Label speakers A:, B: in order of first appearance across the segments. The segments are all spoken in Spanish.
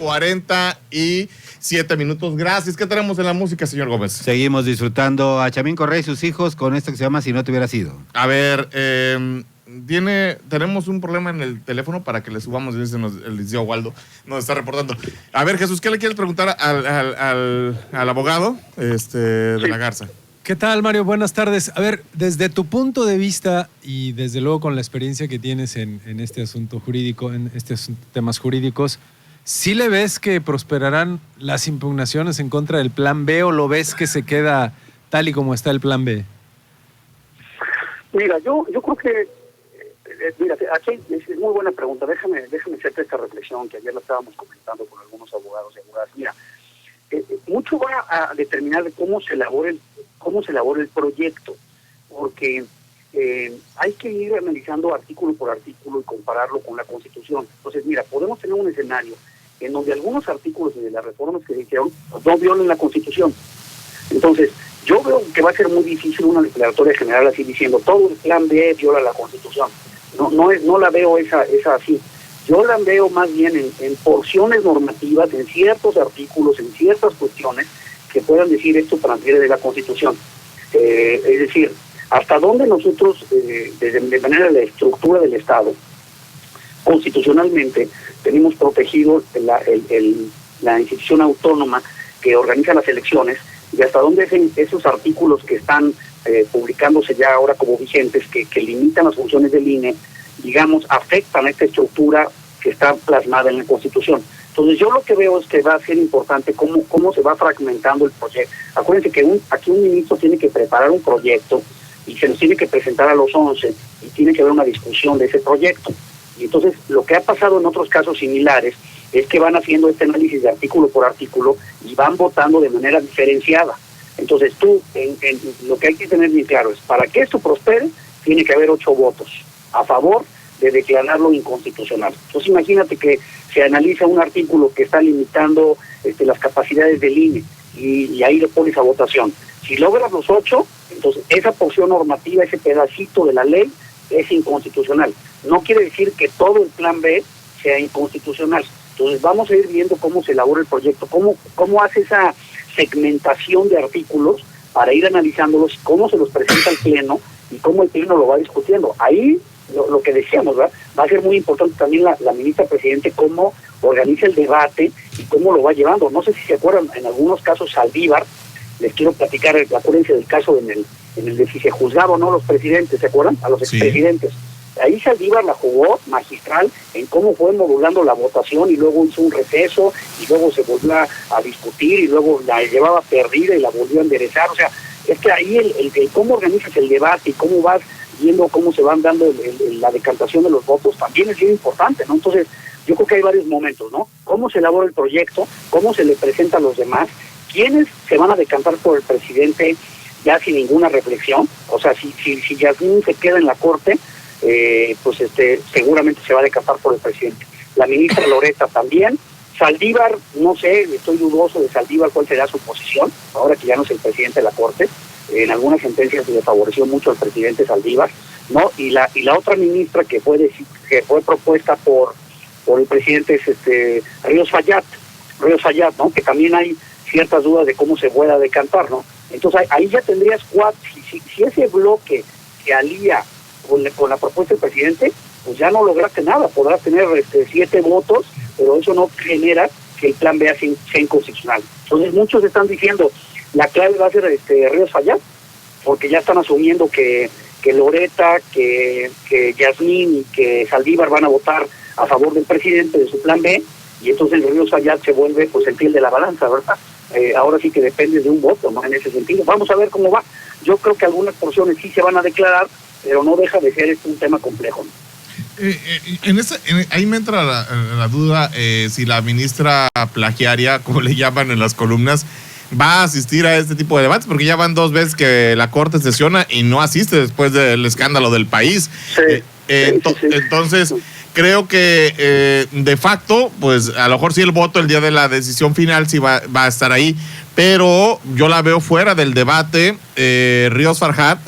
A: 2:47. Gracias. ¿Qué tenemos en la música, señor Gómez?
B: Seguimos disfrutando a Chamín Correa y sus hijos con esto que se llama Si no te hubiera sido.
A: A ver, tenemos un problema en el teléfono para que le subamos, dice el licenciado Waldo, nos está reportando. A ver, Jesús, ¿qué le quieres preguntar al abogado de la Garza?
C: ¿Qué tal, Mario? Buenas tardes. A ver, desde tu punto de vista y desde luego con la experiencia que tienes en este asunto jurídico, en estos temas jurídicos, ¿sí le ves que prosperarán las impugnaciones en contra del Plan B o lo ves que se queda tal y como está el Plan B?
D: Mira, yo creo que, aquí es muy buena pregunta. Déjame hacerte esta reflexión que ayer la estábamos comentando con algunos abogados y abogadas. Mira, mucho va a determinar de cómo se elabora el proyecto, porque hay que ir analizando artículo por artículo y compararlo con la Constitución. Entonces, mira, podemos tener un escenario en donde algunos artículos de las reformas que se hicieron no violen la Constitución. Entonces, yo veo que va a ser muy difícil una declaratoria general así diciendo todo el Plan B viola la Constitución. No la veo esa así. Yo la veo más bien en porciones normativas, en ciertos artículos, en ciertas cuestiones que puedan decir esto transfiere de la Constitución. Es decir, hasta dónde nosotros, de manera de la estructura del Estado, constitucionalmente tenemos protegido la institución autónoma que organiza las elecciones, y hasta dónde esos artículos que están publicándose ya ahora como vigentes, que limitan las funciones del INE, digamos, afectan a esta estructura que está plasmada en la Constitución. Entonces yo lo que veo es que va a ser importante cómo se va fragmentando el proyecto. Acuérdense que aquí un ministro tiene que preparar un proyecto y se nos tiene que presentar a los 11 y tiene que haber una discusión de ese proyecto. Y entonces lo que ha pasado en otros casos similares es que van haciendo este análisis de artículo por artículo y van votando de manera diferenciada. Entonces lo que hay que tener bien claro es, para que esto prospere, tiene que haber 8 votos a favor de declararlo inconstitucional. Entonces imagínate que se analiza un artículo que está limitando las capacidades del INE y ahí lo pones a votación. Si logras los 8, entonces esa porción normativa, ese pedacito de la ley es inconstitucional. No quiere decir que todo el Plan B sea inconstitucional. Entonces vamos a ir viendo cómo se elabora el proyecto, cómo hace esa segmentación de artículos para ir analizándolos, cómo se los presenta al Pleno y cómo el Pleno lo va discutiendo. Ahí lo que decíamos, ¿verdad? Va a ser muy importante también la ministra Presidente cómo organiza el debate y cómo lo va llevando. No sé si se acuerdan, en algunos casos Saldívar, les quiero platicar, acuérdense del caso en el de si se juzgaba o no los presidentes, ¿se acuerdan? A los expresidentes. Sí. Ahí Saldívar la jugó magistral en cómo fue modulando la votación y luego hizo un receso y luego se volvió a discutir y luego la llevaba perdida y la volvió a enderezar. O sea, es que ahí el cómo organizas el debate y cómo vas viendo cómo se van dando la decantación de los votos también es bien importante, ¿no? Entonces, yo creo que hay varios momentos, ¿no? Cómo se elabora el proyecto, cómo se le presenta a los demás, quiénes se van a decantar por el presidente ya sin ninguna reflexión. O sea, si Yasmín se queda en la corte, pues seguramente se va a decantar por el presidente. La ministra Loretta también. Saldívar, no sé, estoy dudoso de Saldívar cuál será su posición, ahora que ya no es el presidente de la corte. En algunas sentencias se le favoreció mucho al presidente Saldívar, ¿no? Y la otra ministra que fue propuesta por el presidente es Ríos Fayad, ¿no? Que también hay ciertas dudas de cómo se pueda decantar, ¿no? Entonces ahí ya tendrías 4, si ese bloque se alía con la propuesta del presidente, pues ya no lograste nada, podrás tener 7 votos, pero eso no genera que el Plan B sea inconstitucional. Entonces muchos están diciendo, la clave va a ser Ríos Fayad, porque ya están asumiendo que Loretta, que Yasmín y que Saldívar van a votar a favor del presidente de su Plan B, y entonces el Ríos Fayad se vuelve pues el fiel de la balanza, ¿verdad? Ahora sí que depende de un voto, ¿no? En ese sentido. Vamos a ver cómo va. Yo creo que algunas porciones sí se van a declarar, pero no deja de ser un tema complejo, ¿no?
A: Ahí me entra la duda si la ministra plagiaria, como le llaman en las columnas, va a asistir a este tipo de debates, porque ya van 2 veces que la Corte sesiona y no asiste después del escándalo del país.
D: Sí.
A: Entonces, creo que de facto, pues a lo mejor sí el voto el día de la decisión final sí va a estar ahí, pero yo la veo fuera del debate. Ríos Farjat,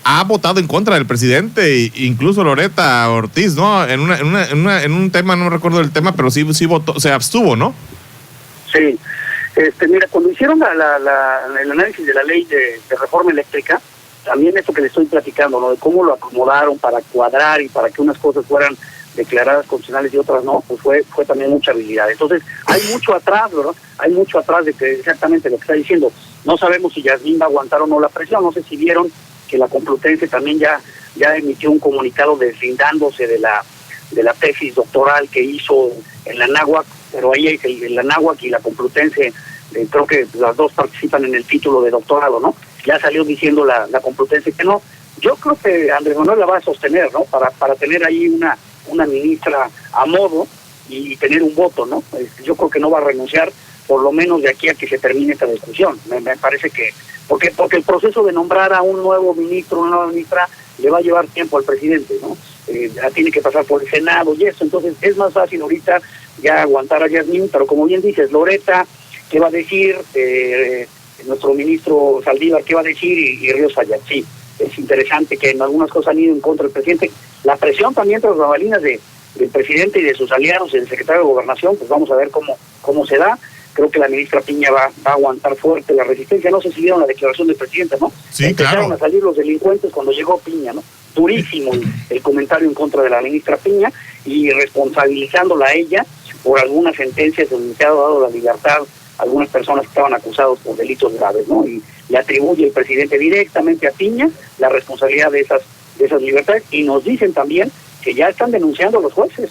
A: ha votado en contra del presidente, incluso Loretta Ortiz, ¿no? En un tema, no recuerdo el tema, pero sí votó, se abstuvo, ¿no?
D: Sí. Mira, cuando hicieron el análisis de la ley de reforma eléctrica, también esto que le estoy platicando, ¿no? De cómo lo acomodaron para cuadrar y para que unas cosas fueran declaradas constitucionales y otras no, pues fue también mucha habilidad. Entonces, hay mucho atrás, ¿verdad? Hay mucho atrás de que exactamente lo que está diciendo. No sabemos si Yasmín va a aguantar o no la presión. No sé si vieron que la Complutense también ya emitió un comunicado deslindándose de la tesis doctoral que hizo en la Anáhuac, pero ahí en la Anáhuac y la Complutense, creo que las dos participan en el título de doctorado, ¿no? Ya salió diciendo la Complutense que no. Yo creo que Andrés Manuel la va a sostener, ¿no? Para tener ahí una ministra a modo y tener un voto, ¿no? Yo creo que no va a renunciar, por lo menos de aquí a que se termine esta discusión. Me parece que porque el proceso de nombrar a un nuevo ministro, una nueva ministra, le va a llevar tiempo al presidente, ¿no? Tiene que pasar por el Senado y eso. Entonces es más fácil ahorita ya aguantar a Yasmín, pero como bien dices, Loretta, ¿qué va a decir? Nuestro ministro Saldívar, ¿qué va a decir? Y Ríos Farjat, sí. Es interesante que en algunas cosas han ido en contra del presidente. La presión también tras bambalinas del presidente y de sus aliados, el secretario de Gobernación, pues vamos a ver cómo se da. Creo que la ministra Piña va a aguantar fuerte la resistencia. No sé si vieron la declaración del presidente, ¿no?
A: Sí,
D: Empezaron
A: claro.
D: a salir los delincuentes cuando llegó Piña, ¿no? Durísimo el comentario en contra de la ministra Piña y responsabilizándola a ella por algunas sentencias donde se ha dado la libertad a algunas personas que estaban acusados por delitos graves, ¿no? Y le atribuye el presidente directamente a Piña la responsabilidad de esas libertades, y nos dicen también que ya están denunciando a los jueces,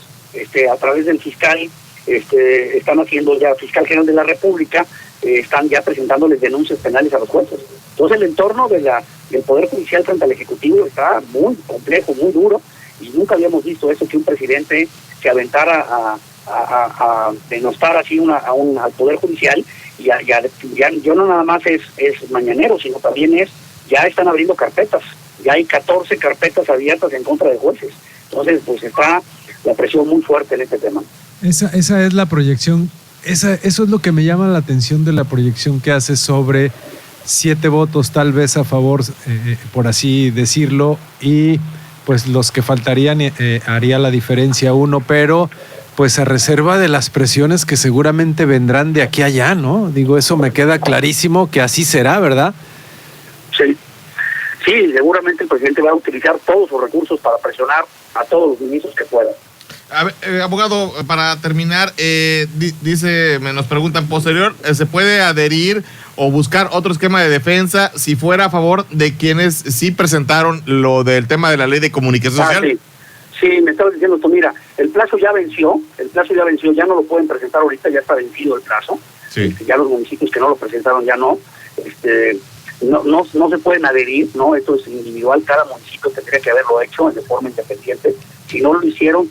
D: a través del fiscal, están haciendo ya, fiscal general de la República, están ya presentándoles denuncias penales a los jueces. Entonces el entorno del Poder Judicial frente al Ejecutivo está muy complejo, muy duro, y nunca habíamos visto eso, que un presidente se aventara a denostar así al Poder Judicial, y ya no nada más es mañanero, sino también ya están abriendo carpetas, ya hay 14 carpetas abiertas en contra de jueces. Entonces, pues está la presión muy fuerte en este tema.
C: Esa es la proyección, eso es lo que me llama la atención de la proyección que hace sobre 7 votos tal vez a favor, por así decirlo, y pues los que faltarían haría la diferencia 1, pero pues a reserva de las presiones que seguramente vendrán de aquí a allá, ¿no? Digo, eso me queda clarísimo que así será, ¿verdad?
D: Sí, seguramente el presidente va a utilizar todos sus recursos para presionar a todos los ministros que pueda.
A: A ver, abogado, para terminar, nos preguntan posterior, ¿se puede adherir o buscar otro esquema de defensa si fuera a favor de quienes sí presentaron lo del tema de la ley de comunicación social?
D: Sí, me estabas diciendo tú, mira, el plazo ya venció, ya no lo pueden presentar ahorita, ya está vencido el plazo.
A: Sí.
D: Ya los municipios que no lo presentaron ya no. No se pueden adherir, ¿no? Esto es individual, cada municipio tendría que haberlo hecho de forma independiente. Si no lo hicieron,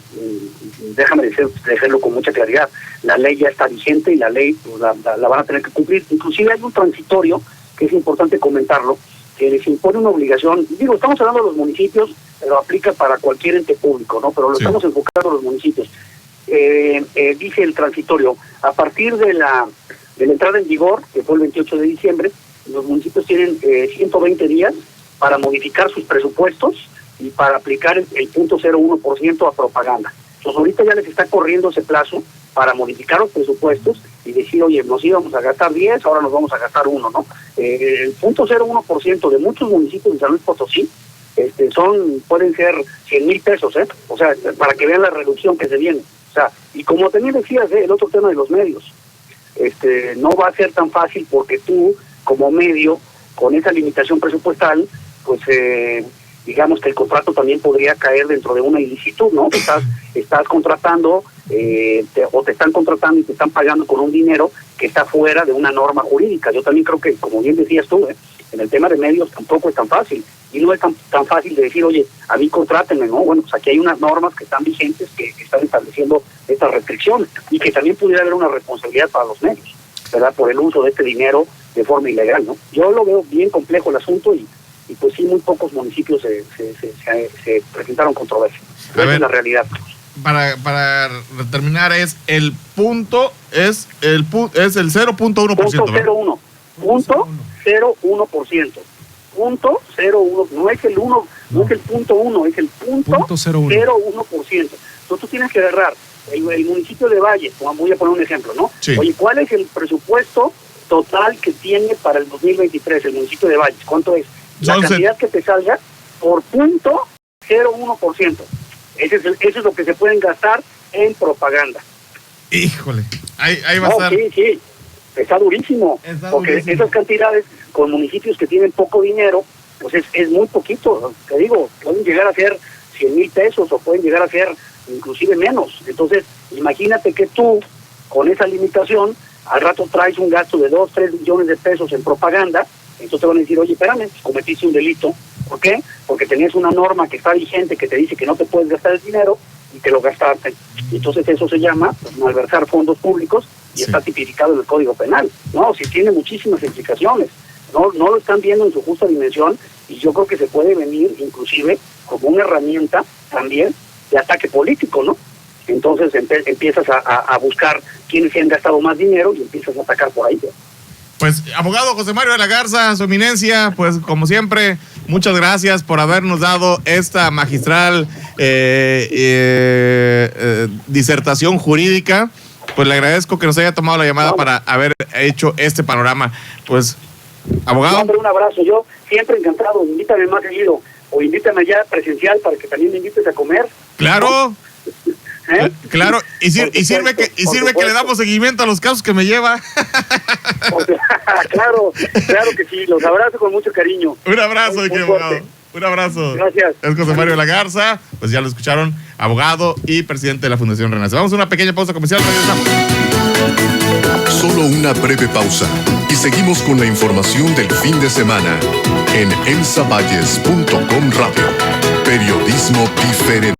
D: déjame decirlo con mucha claridad, la ley ya está vigente y la ley pues, la van a tener que cumplir. Inclusive hay un transitorio, que es importante comentarlo, que les impone una obligación. Digo, estamos hablando de los municipios, pero aplica para cualquier ente público, ¿no? Pero lo estamos enfocando a los municipios. Dice el transitorio, a partir de la entrada en vigor, que fue el 28 de diciembre, los municipios tienen 120 días para modificar sus presupuestos y para aplicar el 0.01% a propaganda. Entonces ahorita ya les está corriendo ese plazo para modificar los presupuestos y decir, oye, nos íbamos a gastar 10, ahora nos vamos a gastar 1, ¿no? El 0.01% de muchos municipios de San Luis Potosí pueden ser 100,000 pesos, o sea, para que vean la reducción que se viene. O sea, y como también decías, el otro tema de los medios, no va a ser tan fácil porque tú, como medio, con esa limitación presupuestal, pues digamos que el contrato también podría caer dentro de una ilicitud, ¿no? Estás contratando, o te están contratando y te están pagando con un dinero que está fuera de una norma jurídica. Yo también creo que, como bien decías tú, en el tema de medios tampoco es tan fácil. Y no es tan fácil de decir, oye, a mí contrátenme, ¿no? Bueno, pues aquí hay unas normas que están vigentes, que están estableciendo estas restricciones, y que también pudiera haber una responsabilidad para los medios, ¿verdad? Por el uso de este dinero de forma ilegal, ¿no? Yo lo veo bien complejo el asunto, y y pues sí, muy pocos municipios se presentaron controversias. Esa es la realidad.
A: Para terminar, es el 0.1%.
D: Punto 0.1. Punto 0.1%. Punto 0.1, no es el 1, no es el punto 1, es el punto 0.1%. Entonces tú tienes que agarrar el municipio de Valle, voy a poner un ejemplo, ¿no?
A: Sí.
D: Oye, ¿cuál es el presupuesto total que tiene para el 2023 el municipio de Valles? ¿Cuánto es? La cantidad que te salga por punto 0.1%. Eso es lo que se pueden gastar en propaganda.
A: Híjole, ahí va a estar.
D: Sí, está durísimo. Porque esas cantidades con municipios que tienen poco dinero, pues es muy poquito. Te digo, pueden llegar a ser 100,000 pesos o pueden llegar a ser inclusive menos. Entonces, imagínate que tú, con esa limitación, al rato traes un gasto de 2-3 millones de pesos en propaganda, entonces te van a decir, oye, espérame, cometiste un delito. ¿Por qué? Porque tenías una norma que está vigente que te dice que no te puedes gastar el dinero y te lo gastaste. Entonces eso se llama malversar fondos públicos y está tipificado en el Código Penal. No, sí tiene muchísimas implicaciones. No lo están viendo en su justa dimensión y yo creo que se puede venir inclusive como una herramienta también de ataque político, ¿no? Entonces empiezas a buscar quiénes se han gastado más dinero y empiezas a atacar por ahí.
A: Pues, abogado José Mario de la Garza, su eminencia, pues como siempre, muchas gracias por habernos dado esta magistral disertación jurídica. Pues le agradezco que nos haya tomado la llamada para haber hecho este panorama. Pues, abogado.
D: Hombre, un abrazo. Yo siempre encantado. Invítame más seguido o invítame ya presencial para que también me invites a comer.
A: Claro. ¿Eh? Claro, y sirve que le damos seguimiento a los casos que me lleva.
D: Claro que sí, los abrazo con mucho cariño.
A: Un abrazo, abogado. Un abrazo.
D: Gracias.
A: Es José Mario de la Garza, pues ya lo escucharon, abogado y presidente de la Fundación Renace. Vamos a una pequeña pausa comercial, regresamos.
E: Solo una breve pausa y seguimos con la información del fin de semana en elsavalles.com Radio. Periodismo diferente.